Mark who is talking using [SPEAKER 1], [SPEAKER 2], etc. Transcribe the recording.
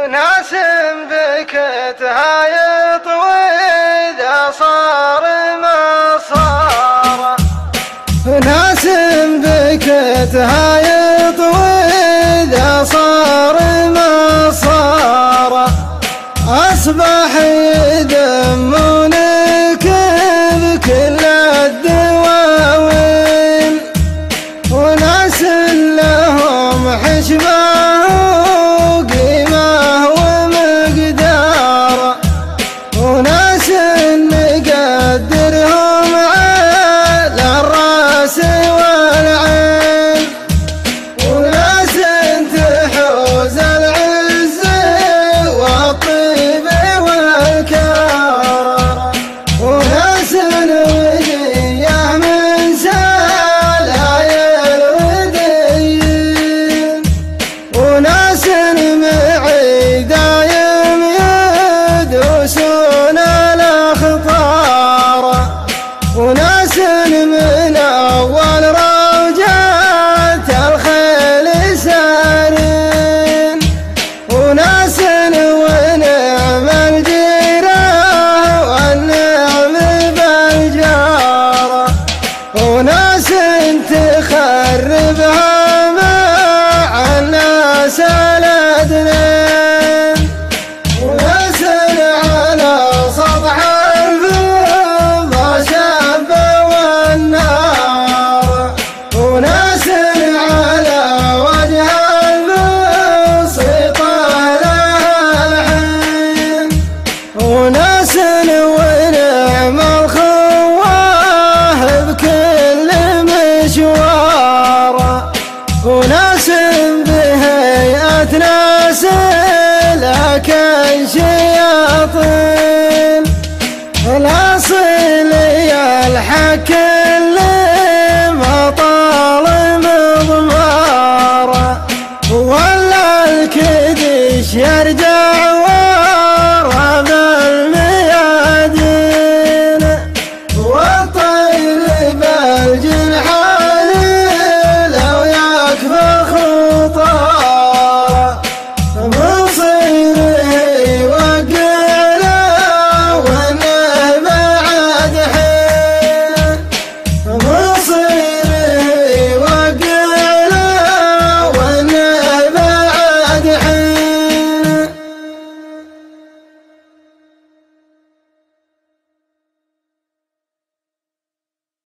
[SPEAKER 1] ناس بكتها يطوي إذا صار ما صار، ناس بكتها يطوي إذا صار ما صار، أصبح يذمونك بكل الدواوين، وناس لهم حشمة وقيمة ومقدار، وناس نقدرهم على الراس والعين، وناس تحوز العز والطيب والكرم، وناس ودية من سلايا الوديين، وناس معي دايم يدوسون الأخطار، وناس من أول روجات الخيل سارين، وناس ونعم الجيرة والنعم بالجارة، وناس تخربها مع الناس الأدنين، وناس على سطح الفضة شاب والنار، وناس على وجه البسيط لها الحين، وناس ونعم الخواه بكل مشوار، وناس بهيئة ناس لكن شياطين، الأصيل الحق اللي ما طال مضماره، ولا الكدش يرجع